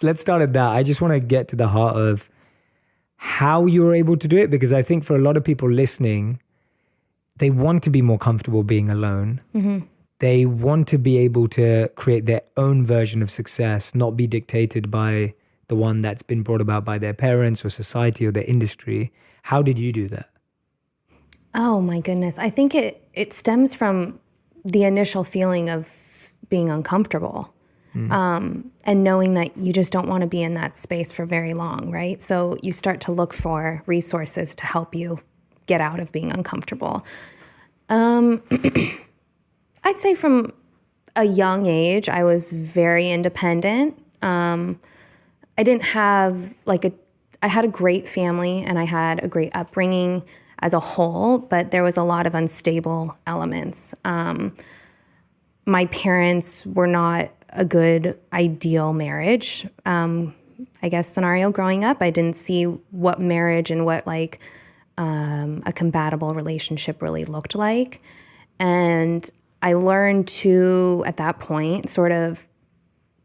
let's start at that. I just want to get to the heart of how you're able to do it, because I think for a lot of people listening, they want to be more comfortable being alone. Mm-hmm. They want to be able to create their own version of success, not be dictated by the one that's been brought about by their parents or society or their industry. How did you do that? Oh my goodness. I think it stems from the initial feeling of being uncomfortable. And knowing that you just don't want to be in that space for very long, right? So you start to look for resources to help you get out of being uncomfortable. I'd say from a young age, I was very independent. I didn't have I had a great family and I had a great upbringing as a whole, but there was a lot of unstable elements. My parents were not a good ideal marriage. I guess scenario growing up, I didn't see what marriage and what a compatible relationship really looked like. And I learned to, at that point, sort of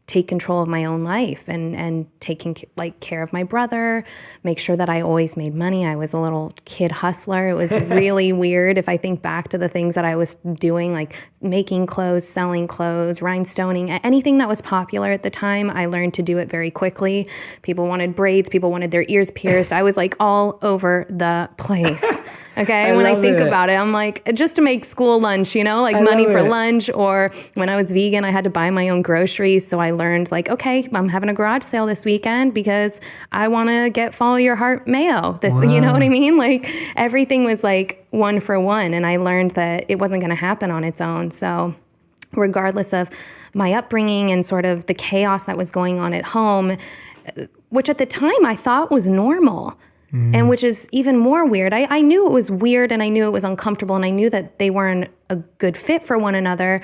take control of my own life and taking care of my brother, make sure that I always made money. I was a little kid hustler. It was really weird if I think back to the things that I was doing, like making clothes, selling clothes, rhinestoning, anything that was popular at the time. I learned to do it very quickly. People wanted braids. People wanted their ears pierced. I was all over the place. Okay. When I think about it, I'm just to make school lunch, money for lunch, or when I was vegan, I had to buy my own groceries. So I learned okay, I'm having a garage sale this weekend because I want to get Follow Your Heart mayo. You know what I mean? Everything was one for one. And I learned that it wasn't going to happen on its own. So regardless of my upbringing and sort of the chaos that was going on at home, which at the time I thought was normal. And which is even more weird. I knew it was weird and I knew it was uncomfortable and I knew that they weren't a good fit for one another,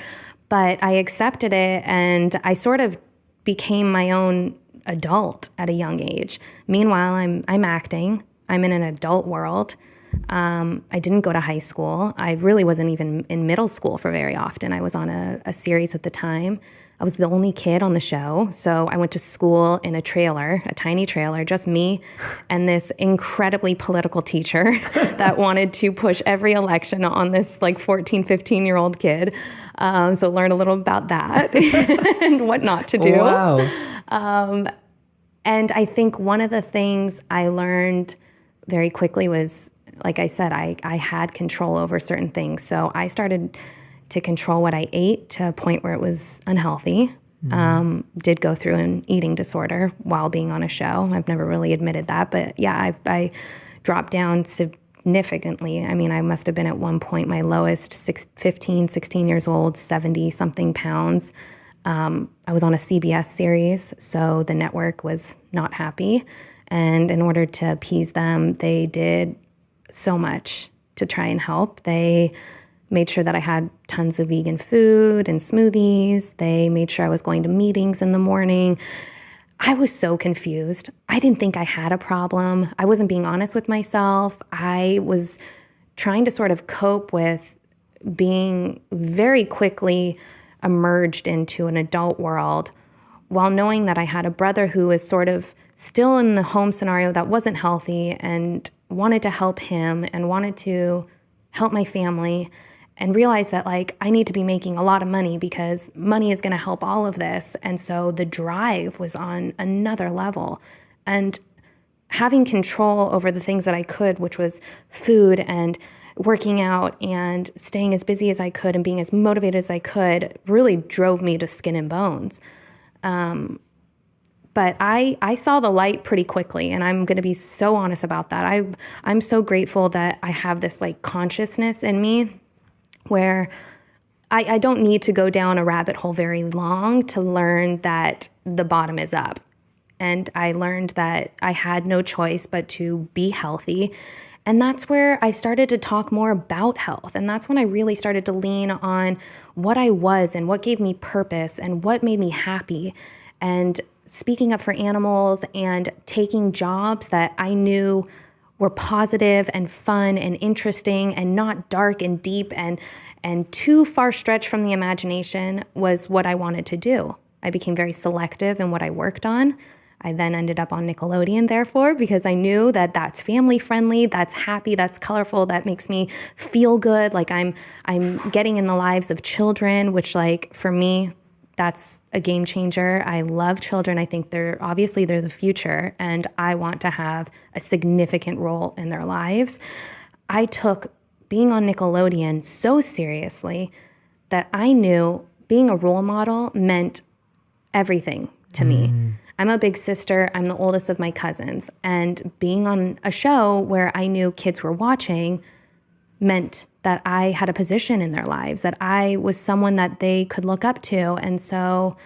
but I accepted it and I sort of became my own adult at a young age. Meanwhile, I'm acting. I'm in an adult world. I didn't go to high school. I really wasn't even in middle school for very often. I was on a series at the time. I was the only kid on the show, so I went to school in a trailer, a tiny trailer, just me and this incredibly political teacher that wanted to push every election on this 14, 15-year-old kid. So learn a little about that and what not to do. Wow. And I think one of the things I learned very quickly was, like I said, I had control over certain things. So I started to control what I ate to a point where it was unhealthy. Did go through an eating disorder while being on a show. I've never really admitted that, but yeah, I dropped down significantly. I mean, I must have been at one point my lowest, 16 years old, 70 something pounds. I was on a CBS series, so the network was not happy. And in order to appease them, they did so much to try and help. They made sure that I had tons of vegan food and smoothies. They made sure I was going to meetings in the morning. I was so confused. I didn't think I had a problem. I wasn't being honest with myself. I was trying to sort of cope with being very quickly emerged into an adult world while knowing that I had a brother who was sort of still in the home scenario that wasn't healthy and wanted to help him and wanted to help my family, and realized that I need to be making a lot of money because money is going to help all of this. And so the drive was on another level. And having control over the things that I could, which was food and working out and staying as busy as I could and being as motivated as I could, really drove me to skin and bones. But I saw the light pretty quickly, and I'm going to be so honest about that. I'm so grateful that I have this consciousness in me where I don't need to go down a rabbit hole very long to learn that the bottom is up. And I learned that I had no choice but to be healthy. And that's where I started to talk more about health. And that's when I really started to lean on what I was and what gave me purpose and what made me happy. And speaking up for animals and taking jobs that I knew were positive and fun and interesting and not dark and deep and too far stretched from the imagination was what I wanted to do. I became very selective in what I worked on. I then ended up on Nickelodeon, therefore, because I knew that that's family friendly, that's happy, that's colorful, that makes me feel good. Like I'm getting in the lives of children, which like for me, that's a game changer. I love children. I think they're the future, and I want to have a significant role in their lives. I took being on Nickelodeon so seriously that I knew being a role model meant everything to me. I'm a big sister. I'm the oldest of my cousins. And being on a show where I knew kids were watching meant that I had a position in their lives, that I was someone that they could look up to. And so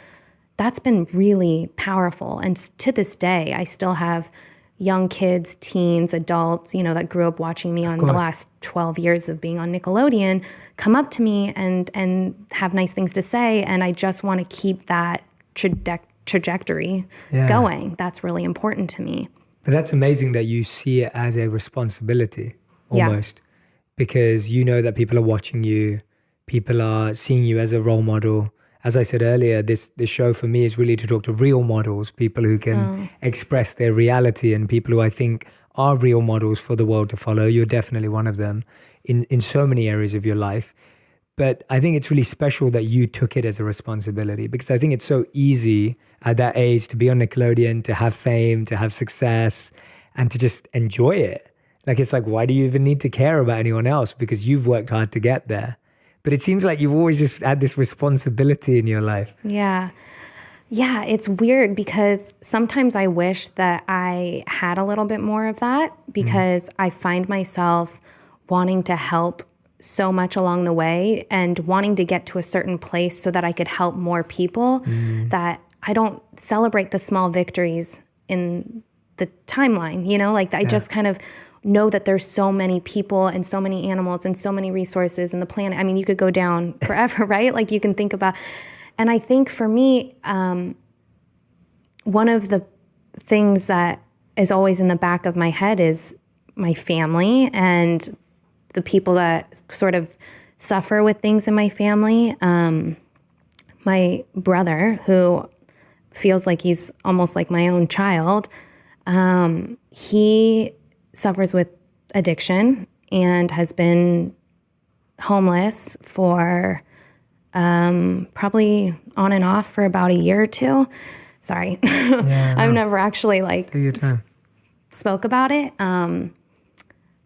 that's been really powerful. And to this day, I still have young kids, teens, adults, that grew up watching me on the last 12 years of being on Nickelodeon come up to me and have nice things to say. And I just want to keep that trajectory going. That's really important to me. But that's amazing that you see it as a responsibility almost, because you know that people are watching you, people are seeing you as a role model. As I said earlier, this show for me is really to talk to real models, people who can express their reality, and people who I think are real models for the world to follow. You're definitely one of them in so many areas of your life. But I think it's really special that you took it as a responsibility, because I think it's so easy at that age to be on Nickelodeon, to have fame, to have success, and to just enjoy it. Like, it's like, why do you even need to care about anyone else? Because you've worked hard to get there. But it seems like you've always just had this responsibility in your life. Yeah. Yeah, it's weird because sometimes I wish that I had a little bit more of that, because I find myself wanting to help so much along the way and wanting to get to a certain place so that I could help more people, that I don't celebrate the small victories in the timeline, like I just kind of know that there's so many people and so many animals and so many resources in the planet. I mean, you could go down forever, right? Like you can think about, and I think for me, one of the things that is always in the back of my head is my family and the people that sort of suffer with things in my family. My brother, who feels like he's almost like my own child, he suffers with addiction and has been homeless for probably on and off for about a year or two. Sorry. I've never actually spoke about it.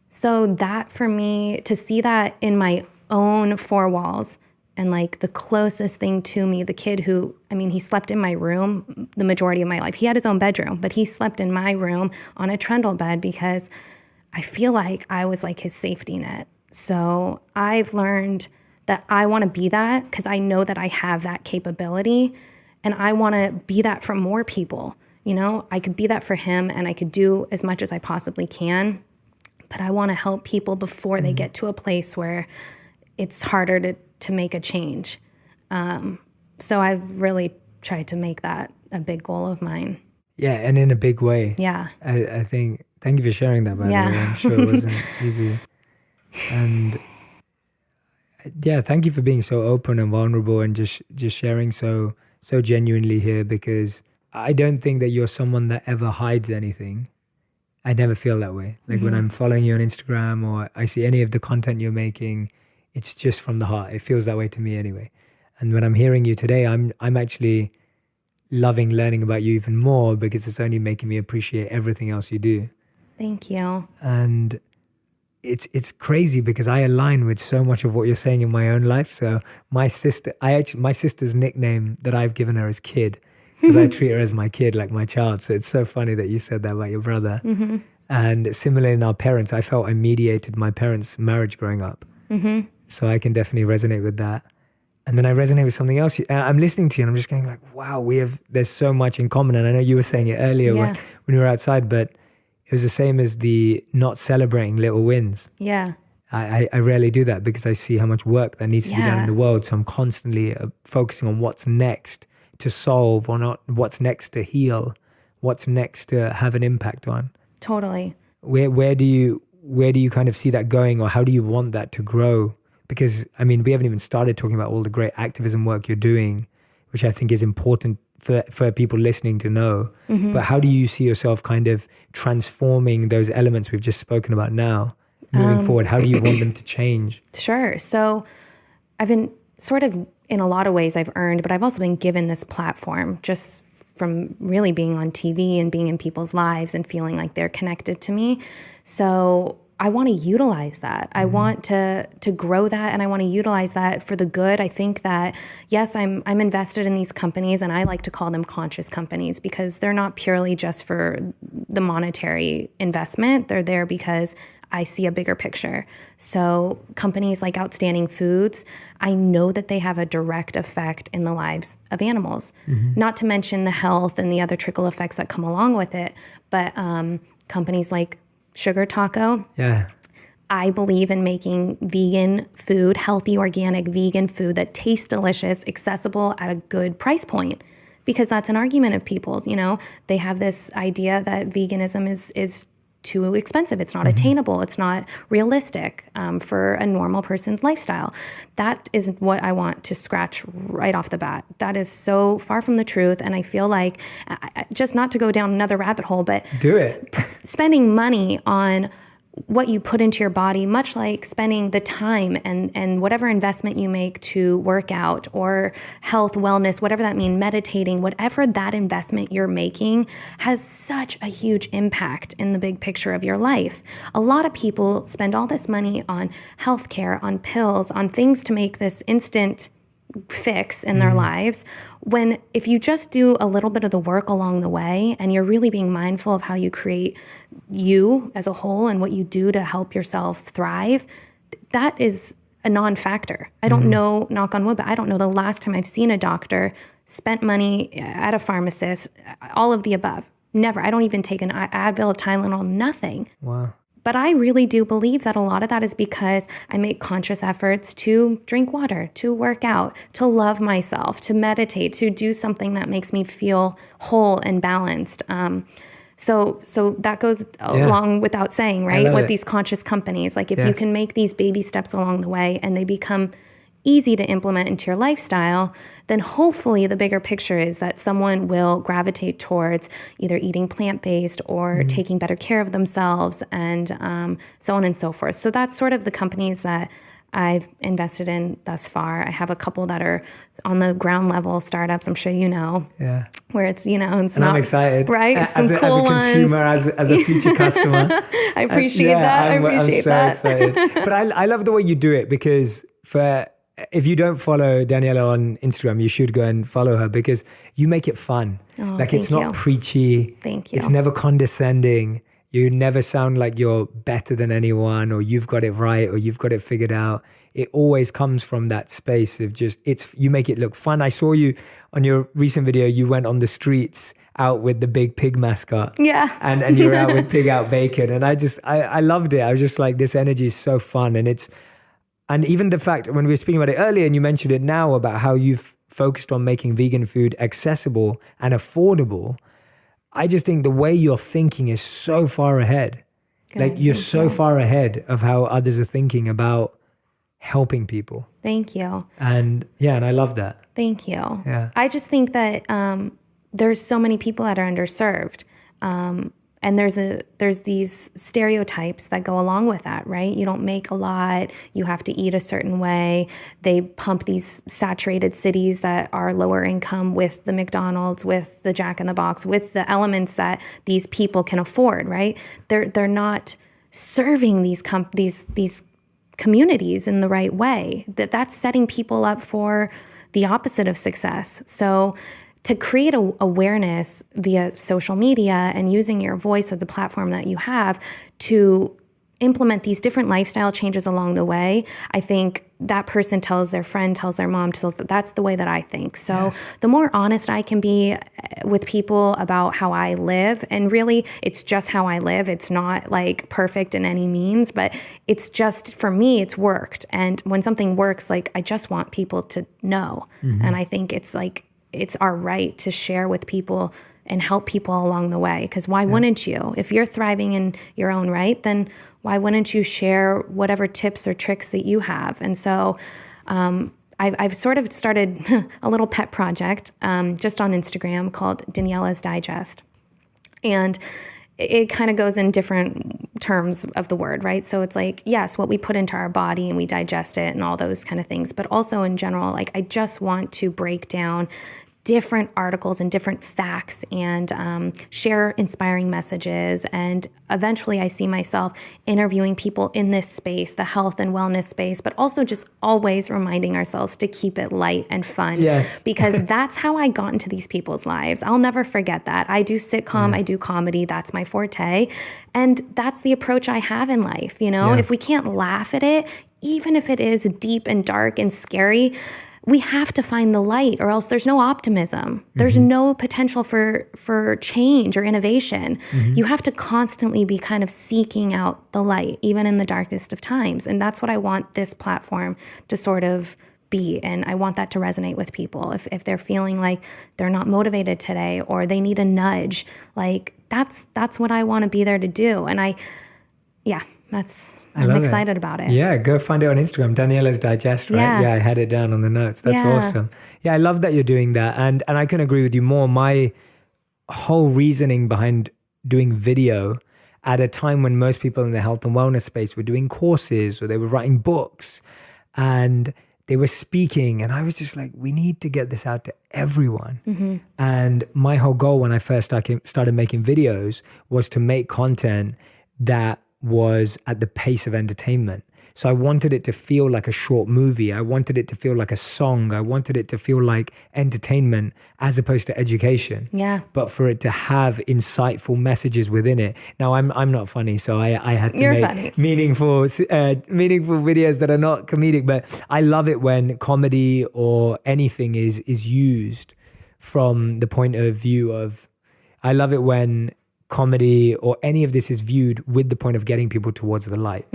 So that for me, to see that in my own four walls, and like the closest thing to me, the kid who, he slept in my room the majority of my life. He had his own bedroom, but he slept in my room on a trundle bed because I feel like I was like his safety net. So I've learned that I want to be that, because I know that I have that capability, and I want to be that for more people. I could be that for him, and I could do as much as I possibly can, but I want to help people before they get to a place where it's harder to make a change. So I've really tried to make that a big goal of mine. Yeah, and in a big way. Yeah. I think, thank you for sharing that, by the way. I'm sure it wasn't easy. And yeah, thank you for being so open and vulnerable and just sharing so genuinely here, because I don't think that you're someone that ever hides anything. I never feel that way. Like when I'm following you on Instagram or I see any of the content you're making, it's just from the heart. It feels that way to me anyway. And when I'm hearing you today, I'm actually loving learning about you even more, because it's only making me appreciate everything else you do. Thank you. And it's crazy because I align with so much of what you're saying in my own life. So my sister's nickname that I've given her is Kid, because I treat her as my kid, like my child. So it's so funny that you said that about your brother. And similarly in our parents, I felt I mediated my parents' marriage growing up. So I can definitely resonate with that. And then I resonate with something else. And I'm listening to you and I'm just going like, wow, there's so much in common. And I know you were saying it earlier when we were outside, but it was the same as the not celebrating little wins. Yeah. I rarely do that because I see how much work that needs to be done in the world. So I'm constantly focusing on what's next to solve, or not what's next to heal, what's next to have an impact on. Totally. Where do you kind of see that going, or how do you want that to grow? Because we haven't even started talking about all the great activism work you're doing which I think is important for people listening to know. But how do you see yourself kind of transforming those elements we've just spoken about now, moving forward? How do you want them to change? Sure. So I've been sort of, in a lot of ways I've earned, but I've also been given this platform just from really being on TV and being in people's lives and feeling like they're connected to me. So I want to utilize that. I want to grow that, and I want to utilize that for the good. I think that, yes, I'm invested in these companies, and I like to call them conscious companies because they're not purely just for the monetary investment. They're there because I see a bigger picture. So companies like Outstanding Foods, I know that they have a direct effect in the lives of animals, not to mention the health and the other trickle effects that come along with it. But companies like Sugar Taco, I believe in making vegan food, healthy, organic, vegan food that tastes delicious, accessible at a good price point. Because that's an argument of people's, they have this idea that veganism is too expensive. It's not attainable. It's not realistic for a normal person's lifestyle. That is what I want to scratch right off the bat. That is so far from the truth. And I feel like, just not to go down another rabbit hole, but do it. Spending money on what you put into your body, much like spending the time and whatever investment you make to work out or health, wellness, whatever that means, meditating, whatever that investment you're making has such a huge impact in the big picture of your life. A lot of people spend all this money on healthcare, on pills, on things to make this instant fix in their lives, when if you just do a little bit of the work along the way and you're really being mindful of how you create you as a whole and what you do to help yourself thrive, that is a non-factor. I don't know, knock on wood, but I don't know the last time I've seen a doctor, spent money at a pharmacist, all of the above. Never. I don't even take an Advil, a Tylenol, nothing. Wow. But I really do believe that a lot of that is because I make conscious efforts to drink water, to work out, to love myself, to meditate, to do something that makes me feel whole and balanced. So that goes along without saying, right? With these conscious companies, like if you can make these baby steps along the way and they become easy to implement into your lifestyle, then hopefully the bigger picture is that someone will gravitate towards either eating plant-based or taking better care of themselves and so on and so forth. So that's sort of the companies that I've invested in thus far. I have a couple that are on the ground level startups, I'm sure you know, where it's, it's and not, I'm excited, right? As a consumer, as a future customer. I appreciate that. I'm so excited. But I love the way you do it, because if you don't follow Daniella on Instagram, you should go and follow her, because you make it fun. It's not preachy. Thank you. It's never condescending. You never sound like you're better than anyone, or you've got it right, or you've got it figured out. It always comes from that space of you make it look fun. I saw you on your recent video, you went on the streets out with the big pig mascot. Yeah. And you were out with Pig Out Bacon. And I loved it. I was just like, this energy is so fun. And even the fact, when we were speaking about it earlier, and you mentioned it now about how you've focused on making vegan food accessible and affordable, I just think the way you're thinking is so far ahead. Good, you're so far ahead of how others are thinking about helping people. Thank you. And I love that. Thank you. Yeah. I just think that there's so many people that are underserved. And there's these stereotypes that go along with that, right? You don't make a lot. You have to eat a certain way. They pump these saturated cities that are lower income with the McDonald's, with the Jack in the Box, with the elements that these people can afford, right? They're not serving these communities in the right way. That's setting people up for the opposite of success. So to create awareness via social media and using your voice or the platform that you have to implement these different lifestyle changes along the way, I think that person tells their friend, tells their mom, that's the way that I think. So the more honest I can be with people about how I live, and really it's just how I live. It's not like perfect in any means, but it's just, for me, it's worked. And when something works, I just want people to know. And I think it's our right to share with people and help people along the way. Because why wouldn't you? If you're thriving in your own right, then why wouldn't you share whatever tips or tricks that you have? And so I I've sort of started a little pet project just on Instagram called Daniella's Digest. And it kind of goes in different terms of the word, right? So it's like, yes, what we put into our body and we digest it and all those kind of things. But also in general, like I just want to break down different articles and different facts and share inspiring messages. And eventually I see myself interviewing people in this space, the health and wellness space, but also just always reminding ourselves to keep it light and fun. Yes. Because that's how I got into these people's lives. I'll never forget that. I do sitcom, I do comedy, that's my forte. And that's the approach I have in life. You know, if we can't laugh at it, even if it is deep and dark and scary, we have to find the light, or else there's no optimism. There's no potential for change or innovation. You have to constantly be kind of seeking out the light, even in the darkest of times. And that's what I want this platform to sort of be. And I want that to resonate with people. If they're feeling like they're not motivated today or they need a nudge, like that's what I want to be there to do. And I'm excited about it. Yeah, go find it on Instagram, Daniella's Digest, right? Yeah, I had it down on the notes. That's awesome. Yeah, I love that you're doing that. And I couldn't agree with you more. My whole reasoning behind doing video at a time when most people in the health and wellness space were doing courses or they were writing books and they were speaking. And I was just like, we need to get this out to everyone. And my whole goal when I first started making videos was to make content that was at the pace of entertainment. So I wanted it to feel like a short movie. I wanted it to feel like a song. I wanted it to feel like entertainment as opposed to education. Yeah. But for it to have insightful messages within it. Now I'm not funny, so I had to make meaningful videos that are not comedic. But I love it when comedy or anything is used from the point of view of. I love it when comedy or any of this is viewed with the point of getting people towards the light.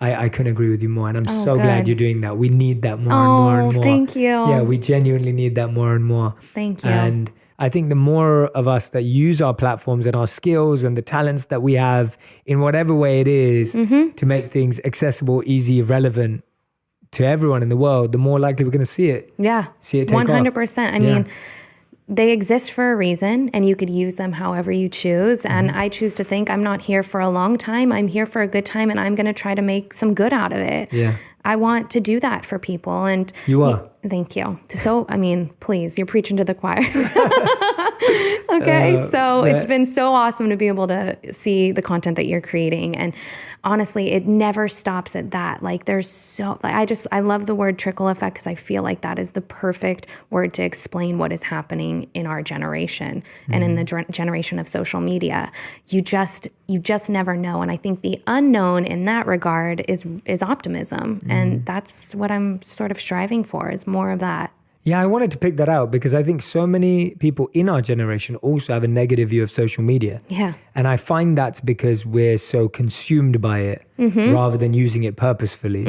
I couldn't agree with you more. And I'm so glad you're doing that. We need that more and more and more. Thank you. Yeah, we genuinely need that more and more. Thank you. And I think the more of us that use our platforms and our skills and the talents that we have in whatever way it is to make things accessible, easy, relevant to everyone in the world, the more likely we're going to see it. Yeah. See it take 100%. off. I mean, they exist for a reason and you could use them however you choose. And I choose to think I'm not here for a long time. I'm here for a good time and I'm going to try to make some good out of it. Yeah. I want to do that for people. And you are. Thank you. So, I mean, please, you're preaching to the choir. Okay. So it's been so awesome to be able to see the content that you're creating. And honestly, it never stops at that. Like I love the word trickle effect because I feel like that is the perfect word to explain what is happening in our generation and in the generation of social media. You just never know. And I think the unknown in that regard is optimism. And that's what I'm sort of striving for, is more of that. Yeah, I wanted to pick that out because I think so many people in our generation also have a negative view of social media. Yeah. And I find that's because we're so consumed by it rather than using it purposefully.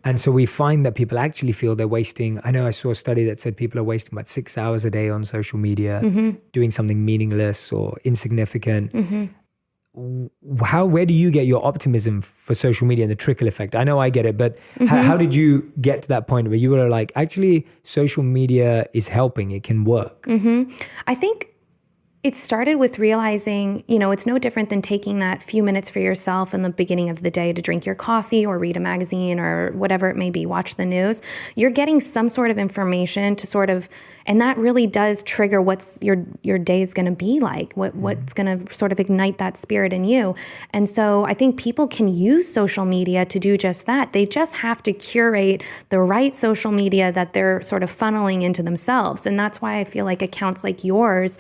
And so we find that people actually feel they're wasting. I know I saw a study that said people are wasting about 6 hours a day on social media, doing something meaningless or insignificant. Where do you get your optimism for social media and the trickle effect? I know I get it, but how did you get to that point where you were like, actually, social media is helping, it can work? I think it started with realizing, it's no different than taking that few minutes for yourself in the beginning of the day to drink your coffee or read a magazine or whatever it may be, watch the news. You're getting some sort of information to sort of, and that really does trigger what's your day is going to be like, what's going to sort of ignite that spirit in you. And so I think people can use social media to do just that. They just have to curate the right social media that they're sort of funneling into themselves. And that's why I feel like accounts like yours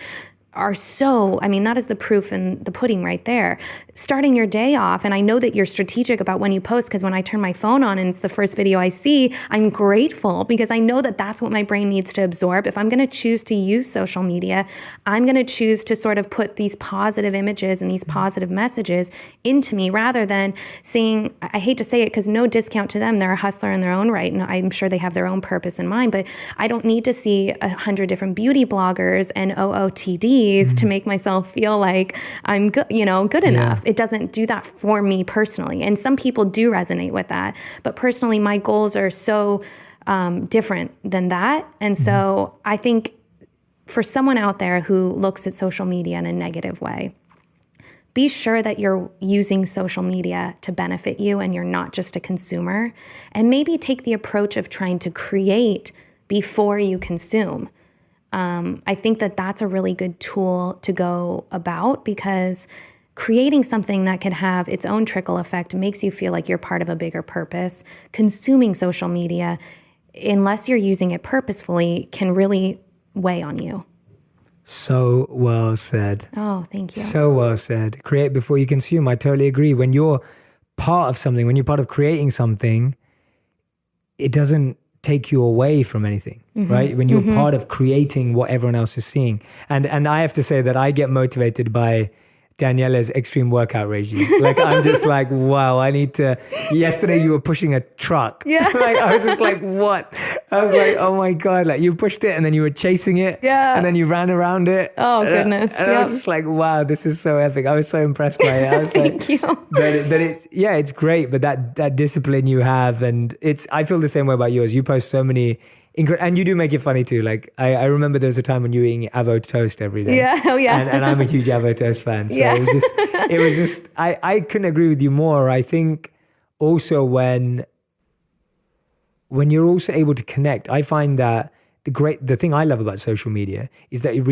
are that is the proof in the pudding right there. Starting your day off, and I know that you're strategic about when you post, because when I turn my phone on and it's the first video I see, I'm grateful because I know that that's what my brain needs to absorb. If I'm going to choose to use social media, I'm going to choose to sort of put these positive images and these positive messages into me rather than seeing, I hate to say it because no discount to them, they're a hustler in their own right, and I'm sure they have their own purpose in mind, but I don't need to see 100 different beauty bloggers and OOTDs to make myself feel like I'm good, good enough. It doesn't do that for me personally. And some people do resonate with that. But personally, my goals are so different than that. And so I think for someone out there who looks at social media in a negative way, be sure that you're using social media to benefit you and you're not just a consumer. And maybe take the approach of trying to create before you consume. I think that that's a really good tool to go about, because creating something that could have its own trickle effect makes you feel like you're part of a bigger purpose. Consuming social media, unless you're using it purposefully, can really weigh on you. So well said. Oh, thank you. So well said. Create before you consume. I totally agree. When you're part of something, when you're part of creating something, it doesn't take you away from anything, right? When you're part of creating what everyone else is seeing. And I have to say that I get motivated by Daniella's extreme workout regimes. Like, I'm just like, wow, I need to. Yesterday you were pushing a truck. Yeah. Like, I was just like, what? I was like, oh my God. Like, you pushed it and then you were chasing it. Yeah. And then you ran around it. Oh, goodness. And I was just like, wow, this is so epic. I was so impressed by it. I was Thank you. But it's great. But that discipline you have, and I feel the same way about yours. You post so many, and you do make it funny too. Like, I remember there was a time when you were eating avo toast every day. Yeah. Oh, yeah. And I'm a huge avo toast fan. So Yeah. it was just, I couldn't agree with you more. I think also when you're also able to connect, I find that the thing I love about social media is that you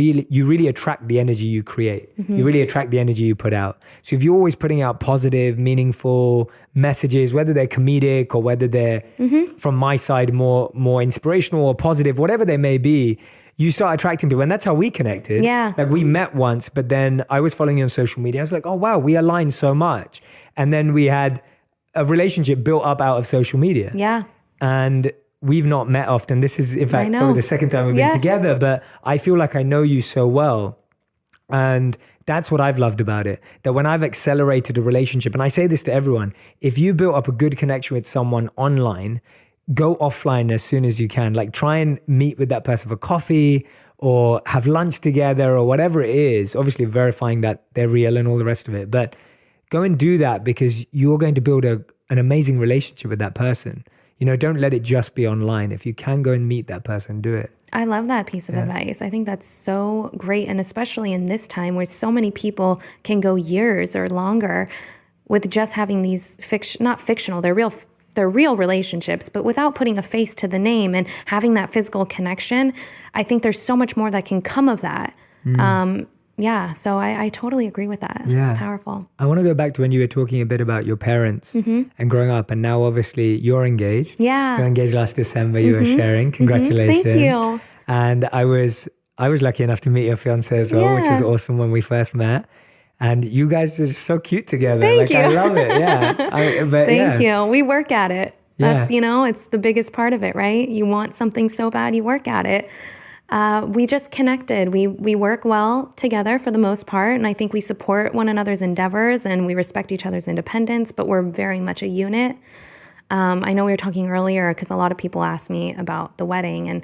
really attract the energy you create. You really attract the energy you put out. So if you're always putting out positive, meaningful messages, whether they're comedic or whether they're from my side more inspirational or positive, whatever they may be, you start attracting people. And that's how we connected. Yeah. Like, we met once, but then I was following you on social media. I was like, oh wow, we aligned so much. And then we had a relationship built up out of social media. Yeah. And we've not met often. This is, in fact, probably the second time we've been together, but I feel like I know you so well. And that's what I've loved about it, that when I've accelerated a relationship, and I say this to everyone, if you built up a good connection with someone online, go offline as soon as you can. Like, try and meet with that person for coffee or have lunch together or whatever it is, obviously verifying that they're real and all the rest of it. But go and do that, because you're going to build an amazing relationship with that person. You know, don't let it just be online. If you can go and meet that person, do it. I love that piece of advice. I think that's so great. And especially in this time where so many people can go years or longer with just having these not fictional, they're real relationships, but without putting a face to the name and having that physical connection. I think there's so much more that can come of that. So I totally agree with that. Yeah. It's powerful. I want to go back to when you were talking a bit about your parents and growing up, and now obviously you're engaged. Yeah. You're engaged last December, you were sharing. Congratulations. Thank you. And I was lucky enough to meet your fiance as well, which was awesome when we first met. And you guys are just so cute together. Thank you. I love it. Yeah. Thank you. We work at it. That's, Yeah. it's the biggest part of it, right? You want something so bad, you work at it. We just connected. We work well together for the most part, and I think we support one another's endeavors and we respect each other's independence, but we're very much a unit. I know we were talking earlier because a lot of people ask me about the wedding, and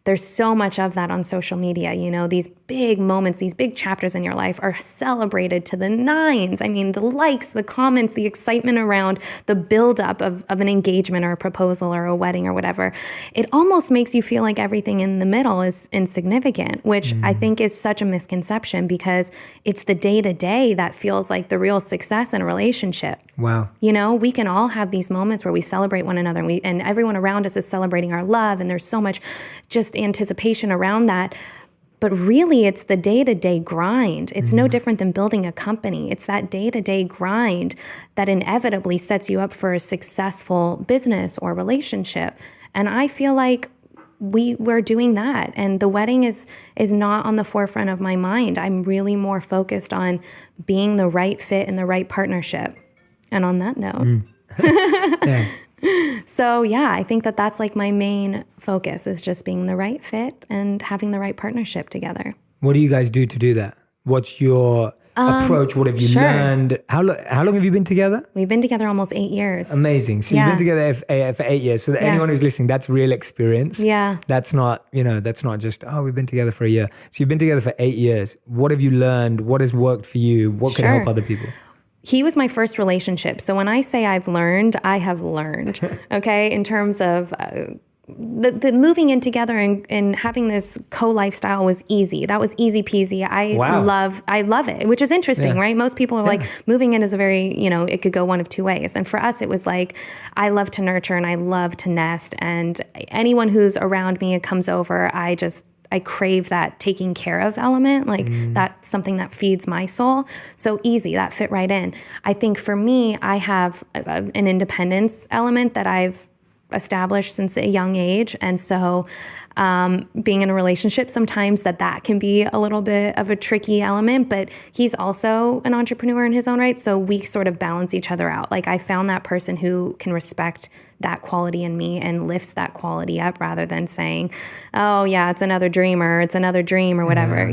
there's so much of that on social media. These big moments, these big chapters in your life are celebrated to the nines. I mean, the likes, the comments, the excitement around the buildup of an engagement or a proposal or a wedding or whatever. It almost makes you feel like everything in the middle is insignificant, which I think is such a misconception, because it's the day-to-day that feels like the real success in a relationship. Wow. We can all have these moments where we celebrate one another, and everyone around us is celebrating our love, and there's so much just anticipation around that. But really, it's the day-to-day grind. It's no different than building a company. It's that day-to-day grind that inevitably sets you up for a successful business or relationship. And I feel like we're doing that. And the wedding is not on the forefront of my mind. I'm really more focused on being the right fit and the right partnership. And on that note. Yeah. So I think that's like my main focus, is just being the right fit and having the right partnership together. What do you guys do to do that? What's your approach? What have you learned? How long have you been together? We've been together almost 8 years. Amazing. So you've been together for 8 years. So that anyone who's listening, that's real experience. Yeah. That's not, that's not just, we've been together for a year. So you've been together for 8 years. What have you learned? What has worked for you? What could help other people? He was my first relationship. So when I say I've learned, I have learned, okay, in terms of the moving in together and having this co-lifestyle was easy. That was easy peasy. I love it, which is interesting, right? Most people are like, moving in is a very, it could go one of two ways. And for us, it was like, I love to nurture and I love to nest. And anyone who's around me and comes over, I crave that taking care of element. Like that's something that feeds my soul. So easy, that fit right in. I think for me, I have an independence element that I've established since a young age. And so being in a relationship, sometimes that can be a little bit of a tricky element, but he's also an entrepreneur in his own right. So we sort of balance each other out. Like I found that person who can respect that quality in me and lifts that quality up rather than saying, oh yeah, it's another dreamer, it's another dream or whatever,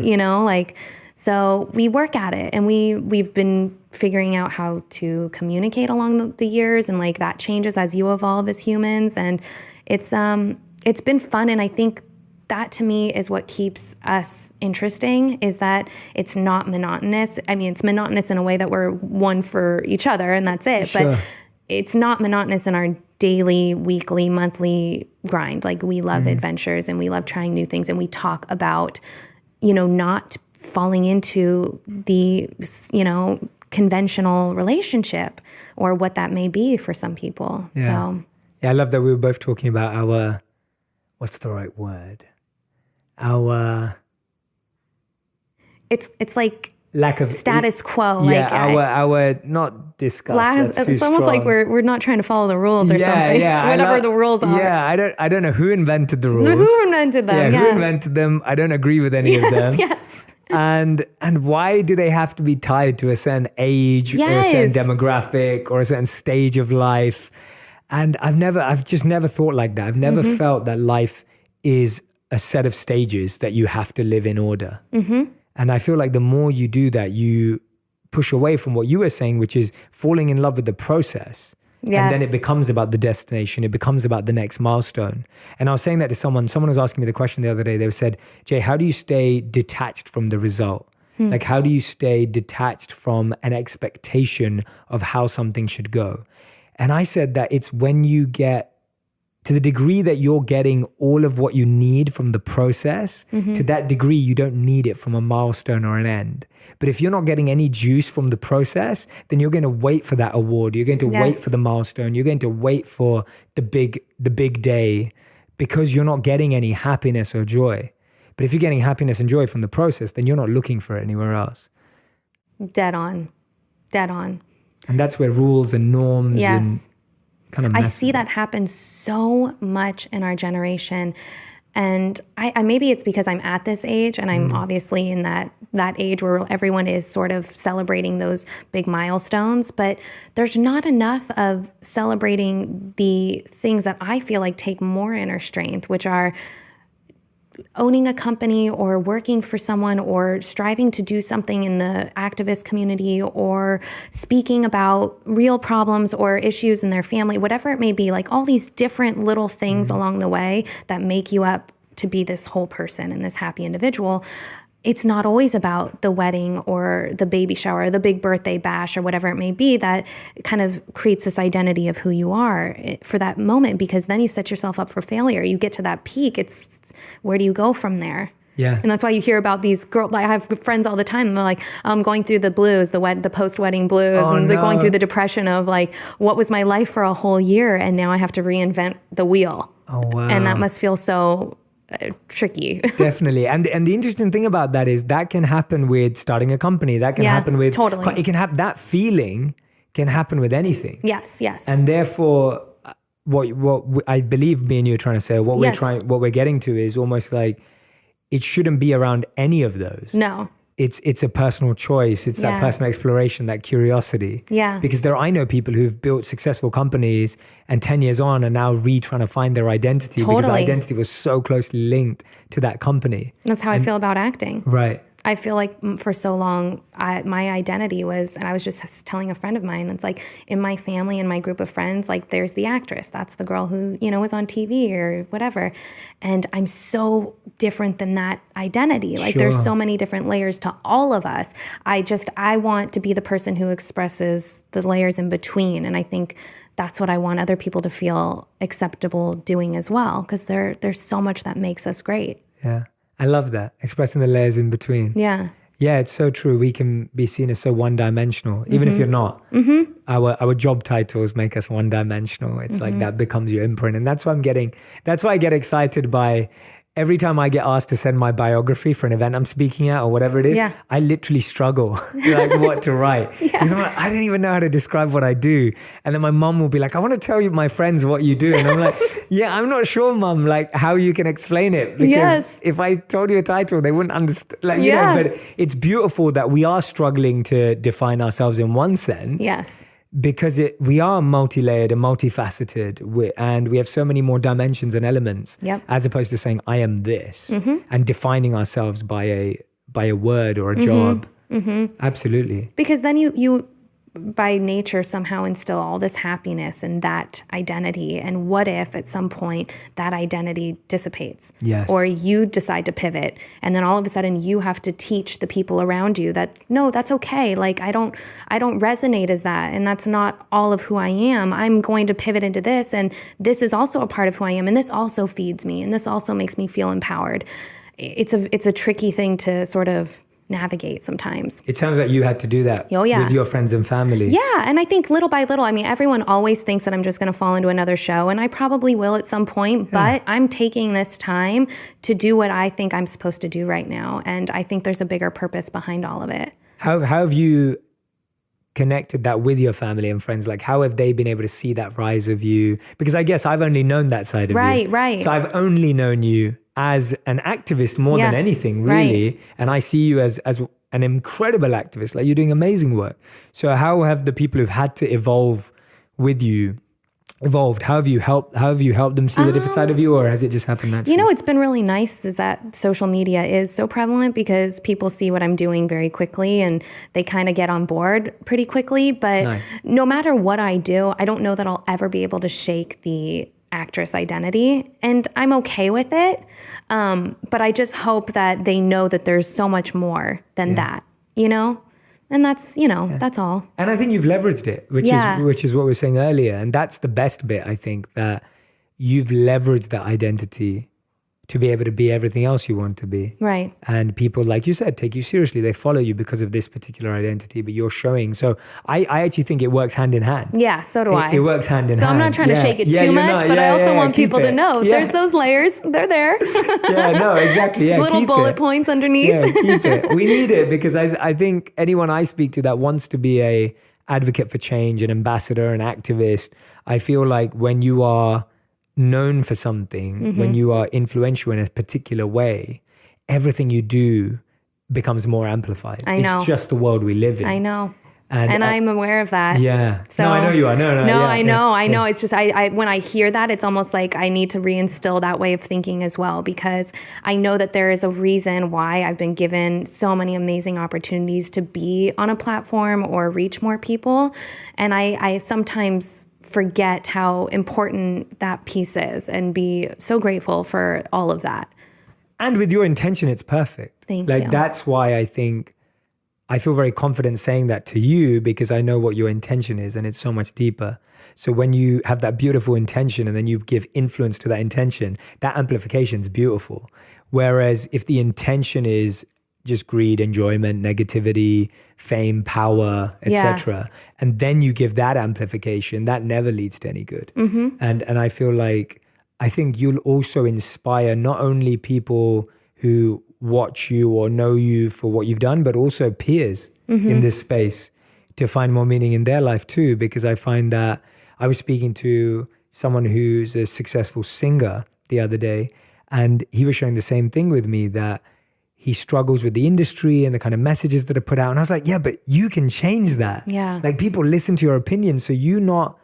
so we work at it, and we've been figuring out how to communicate along the years, and like that changes as you evolve as humans, and it's been fun. And I think that to me is what keeps us interesting, is that it's not monotonous. I mean, it's monotonous in a way that we're one for each other and that's it. Sure. But it's not monotonous in our daily, weekly, monthly grind. Like we love adventures and we love trying new things, and we talk about, not falling into the, conventional relationship or what that may be for some people. Yeah. So yeah, I love that we were both talking about our, what's the right word? It's like lack of status quo. Yeah, like our not discuss. It's almost like we're not trying to follow the rules or something. Yeah, whatever the rules are. Yeah, I don't know who invented the rules. Who invented them? Who invented them? I don't agree with any of them. Yes. And why do they have to be tied to a certain age or a certain demographic or a certain stage of life? And I've just never thought like that. I've never felt that life is a set of stages that you have to live in order. And I feel like the more you do that, you push away from what you were saying, which is falling in love with the process. Yes. And then it becomes about the destination. It becomes about the next milestone. And I was saying that to someone was asking me the question the other day. They said, Jay, how do you stay detached from the result? Like, how do you stay detached from an expectation of how something should go? And I said that it's when you get to the degree that you're getting all of what you need from the process, to that degree, you don't need it from a milestone or an end. But if you're not getting any juice from the process, then you're going to wait for that award. You're going to wait for the milestone. You're going to wait for the big day, because you're not getting any happiness or joy. But if you're getting happiness and joy from the process, then you're not looking for it anywhere else. Dead on. And that's where rules and norms and kind of I see that happen so much in our generation. And I maybe it's because I'm at this age, and I'm obviously in that age where everyone is sort of celebrating those big milestones, but there's not enough of celebrating the things that I feel like take more inner strength, which are owning a company or working for someone or striving to do something in the activist community or speaking about real problems or issues in their family, whatever it may be, like all these different little things along the way that make you up to be this whole person and this happy individual. It's not always about the wedding or the baby shower or the big birthday bash or whatever it may be that kind of creates this identity of who you are for that moment, because then you set yourself up for failure. You get to that peak. It's where do you go from there? Yeah. And that's why you hear about these girls. I have friends all the time. They're like, I'm going through the blues, the post-wedding blues, and they're going through the depression of like, what was my life for a whole year? And now I have to reinvent the wheel. Oh, wow. And that must feel so tricky. Definitely. And the interesting thing about that is that can happen with starting a company. That can happen with totally. It can happen. That feeling can happen with anything. Yes. And therefore, what I believe me and you are trying to say, what we're getting to is almost like it shouldn't be around any of those. No. It's a personal choice. It's that personal exploration, that curiosity. Yeah. Because I know people who've built successful companies and 10 years on are now trying to find their identity because identity was so closely linked to that company. That's how I feel about acting. Right. I feel like for so long, my identity was, and I was just telling a friend of mine, it's like in my family and my group of friends, like there's the actress. That's the girl who, was on TV or whatever. And I'm so different than that identity. Like there's so many different layers to all of us. I want to be the person who expresses the layers in between. And I think that's what I want other people to feel acceptable doing as well. Because there's so much that makes us great. Yeah. I love that. Expressing the layers in between. Yeah. Yeah, it's so true. We can be seen as so one-dimensional, even if you're not. Our job titles make us one-dimensional. It's like that becomes your imprint. And that's why I get excited by every time I get asked to send my biography for an event I'm speaking at or whatever it is. Yeah. I literally struggle like what to write. Because I'm like, I don't even know how to describe what I do. And then my mom will be like, I want to tell you my friends what you do. And I'm like, yeah, I'm not sure, mom, like how you can explain it. Because if I told you a title, they wouldn't understand. Like, but it's beautiful that we are struggling to define ourselves in one sense. Yes. Because we are multi-layered and multifaceted, and we have so many more dimensions and elements, as opposed to saying I am this and defining ourselves by a word or a job. Absolutely. Because then you by nature somehow instill all this happiness and that identity. And what if at some point that identity dissipates? Yes. Or you decide to pivot, and then all of a sudden you have to teach the people around you that, no, that's okay. Like I don't resonate as that, and that's not all of who I am. I'm going to pivot into this, and this is also a part of who I am, and this also feeds me, and this also makes me feel empowered. It's a tricky thing to sort of navigate sometimes. It sounds like you had to do that with your friends and family. Yeah, and I think little by little, I mean, everyone always thinks that I'm just going to fall into another show, and I probably will at some point, but I'm taking this time to do what I think I'm supposed to do right now, and I think there's a bigger purpose behind all of it. How have you connected that with your family and friends? Like, how have they been able to see that rise of you? Because I guess I've only known that side of you. Right. So I've only known you as an activist more than anything, really. Right. And I see you as an incredible activist. Like, you're doing amazing work. So how have the people who've had to evolve with you evolved? How have you helped them see the different side of you, or has it just happened naturally? It's been really nice is that social media is so prevalent, because people see what I'm doing very quickly and they kind of get on board pretty quickly. But no matter what I do, I don't know that I'll ever be able to shake the actress identity, and I'm okay with it. But I just hope that they know that there's so much more than that, And that's, that's all. And I think you've leveraged it, which is what we were saying earlier. And that's the best bit, I think, that you've leveraged that identity to be able to be everything else you want to be. Right. And people, like you said, take you seriously. They follow you because of this particular identity, but you're showing. So I actually think it works hand in hand. Yeah, so do I. It works hand in hand. So I'm not trying to shake it too much, but I also want people to know there's those layers. They're there. Exactly. Yeah, little bullet points underneath. Yeah, keep it. We need it, because I think anyone I speak to that wants to be a advocate for change, an ambassador, an activist, I feel like when you are known for something, when you are influential in a particular way, everything you do becomes more amplified. I know. It's just the world we live in. I know. And I'm aware of that. Yeah. So, no, I know you are. No, I know. It's just, I when I hear that, it's almost like I need to reinstill that way of thinking as well, because I know that there is a reason why I've been given so many amazing opportunities to be on a platform or reach more people. And I sometimes forget how important that piece is, and be so grateful for all of that. And with your intention, it's perfect. Thank you. That's why I think I feel very confident saying that to you, because I know what your intention is, and it's so much deeper. So when you have that beautiful intention and then you give influence to that intention, that amplification is beautiful. Whereas if the intention is just greed, enjoyment, negativity, fame, power, etc., and then you give that amplification, that never leads to any good. And I feel like, I think you'll also inspire not only people who watch you or know you for what you've done, but also peers in this space to find more meaning in their life too. Because I find that I was speaking to someone who's a successful singer the other day, and he was sharing the same thing with me, that he struggles with the industry and the kind of messages that are put out. And I was like, yeah, but you can change that. Yeah. Like, people listen to your opinion. So you not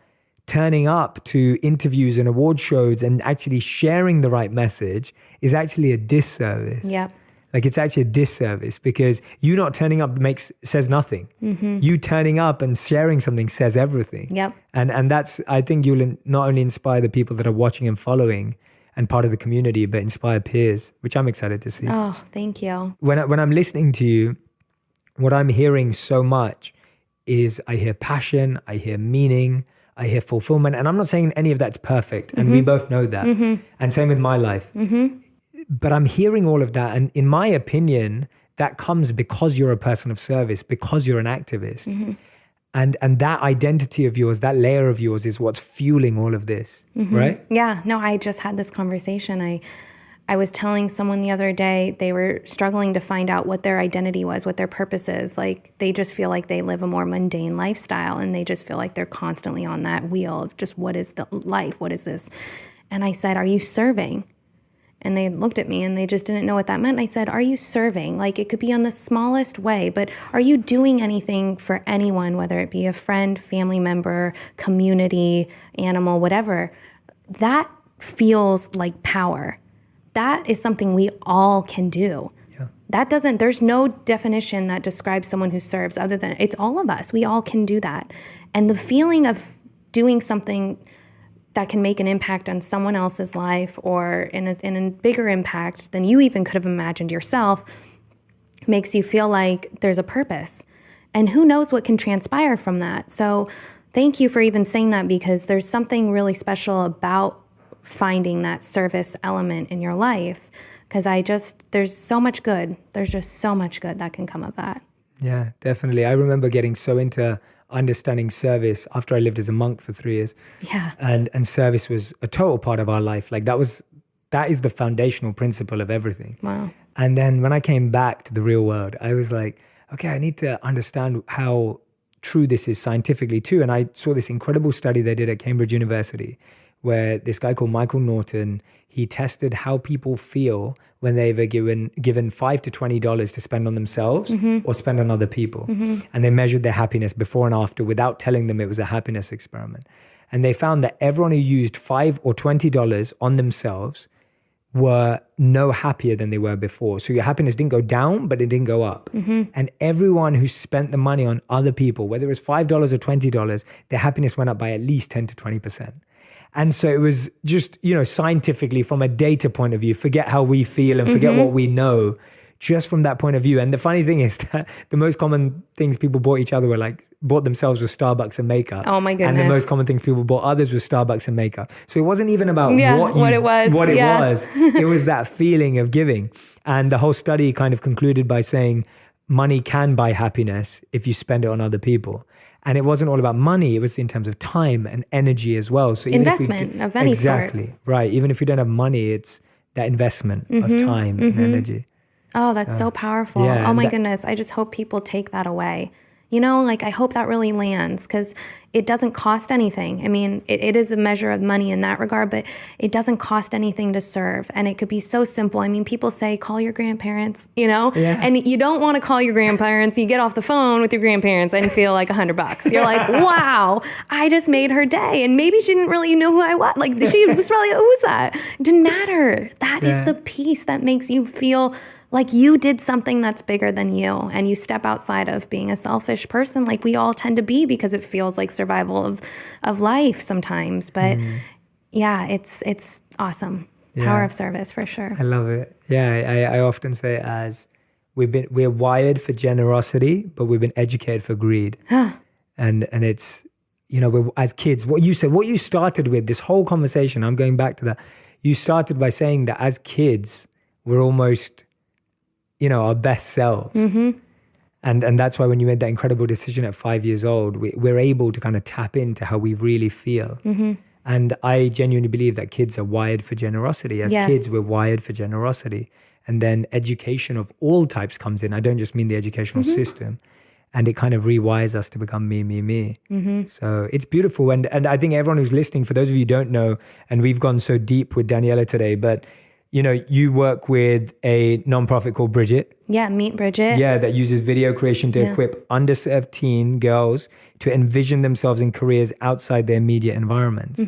turning up to interviews and award shows and actually sharing the right message is actually a disservice. Yeah. Like it's actually a disservice because you not turning up says nothing. You turning up and sharing something says everything. Yep. And that's, I think you'll not only inspire the people that are watching and following and part of the community, but inspire peers, which I'm excited to see. Oh, thank you. When I'm listening to you, what I'm hearing so much is I hear passion, I hear meaning, I hear fulfillment. And I'm not saying any of that's perfect. And we both know that. And same with my life. But I'm hearing all of that. And in my opinion, that comes because you're a person of service, because you're an activist. And that identity of yours, that layer of yours is what's fueling all of this, right? Yeah, no, I just had this conversation. I was telling someone the other day, they were struggling to find out what their identity was, what their purpose is. Like they just feel like they live a more mundane lifestyle and they just feel like they're constantly on that wheel of just what is the life? What is this? And I said, are you serving? And they looked at me and they just didn't know what that meant. And I said, are you serving? Like it could be on the smallest way, but are you doing anything for anyone, whether it be a friend, family member, community, animal, whatever? That feels like power. That is something we all can do. Yeah. There's no definition that describes someone who serves other than it's all of us. We all can do that. And the feeling of doing something that can make an impact on someone else's life or in a bigger impact than you even could have imagined yourself makes you feel like there's a purpose. And who knows what can transpire from that. So thank you for even saying that because there's something really special about finding that service element in your life. Because there's so much good. There's just so much good that can come of that. Yeah, definitely. I remember getting so into understanding service after I lived as a monk for 3 years. Yeah. And service was a total part of our life. Like that is the foundational principle of everything. Wow. And then when I came back to the real world, I was like, okay, I need to understand how true this is scientifically too. And I saw this incredible study they did at Cambridge University where this guy called Michael Norton, he tested how people feel when they were given $5 to $20 to spend on themselves or spend on other people. And they measured their happiness before and after without telling them it was a happiness experiment. And they found that everyone who used $5 or $20 on themselves were no happier than they were before. So your happiness didn't go down, but it didn't go up. And everyone who spent the money on other people, whether it was $5 or $20, their happiness went up by at least 10 to 20%. And so it was just, scientifically from a data point of view, forget how we feel and forget what we know, just from that point of view. And the funny thing is that the most common things people bought each other bought themselves with Starbucks and makeup. Oh my goodness. And the most common things people bought others with Starbucks and makeup. So it wasn't even about what it was. It was that feeling of giving. And the whole study kind of concluded by saying money can buy happiness if you spend it on other people. And it wasn't all about money, it was in terms of time and energy as well. So even investment of any sort. Exactly, right. Even if you don't have money, it's that investment of time and energy. Oh, that's so powerful. Yeah, oh my goodness. I just hope people take that away. I hope that really lands because it doesn't cost anything. I mean, it is a measure of money in that regard, but it doesn't cost anything to serve. And it could be so simple. I mean, people say, call your grandparents, and you don't want to call your grandparents. You get off the phone with your grandparents and feel like $100. You're like, wow, I just made her day. And maybe she didn't really know who I was. Like she was probably, who's that? It didn't matter. That is the piece that makes you feel like you did something that's bigger than you and you step outside of being a selfish person like we all tend to be because it feels like survival of life sometimes. But yeah, it's awesome. Power of service for sure. I love it. Yeah, I often say it as we're wired for generosity, but we've been educated for greed. And it's, we're, as kids, what you started with, this whole conversation, I'm going back to that. You started by saying that as kids, we're almost our best selves. And that's why when you made that incredible decision at 5 years old, we're able to kind of tap into how we really feel. And I genuinely believe that kids are wired for generosity. As kids, we're wired for generosity. And then education of all types comes in. I don't just mean the educational system. And it kind of rewires us to become me. So it's beautiful. And I think everyone who's listening, for those of you who don't know, and we've gone so deep with Daniella today, but you work with a nonprofit called Bridget. Yeah, Meet Bridget. Yeah, that uses video creation to equip underserved teen girls to envision themselves in careers outside their immediate environments.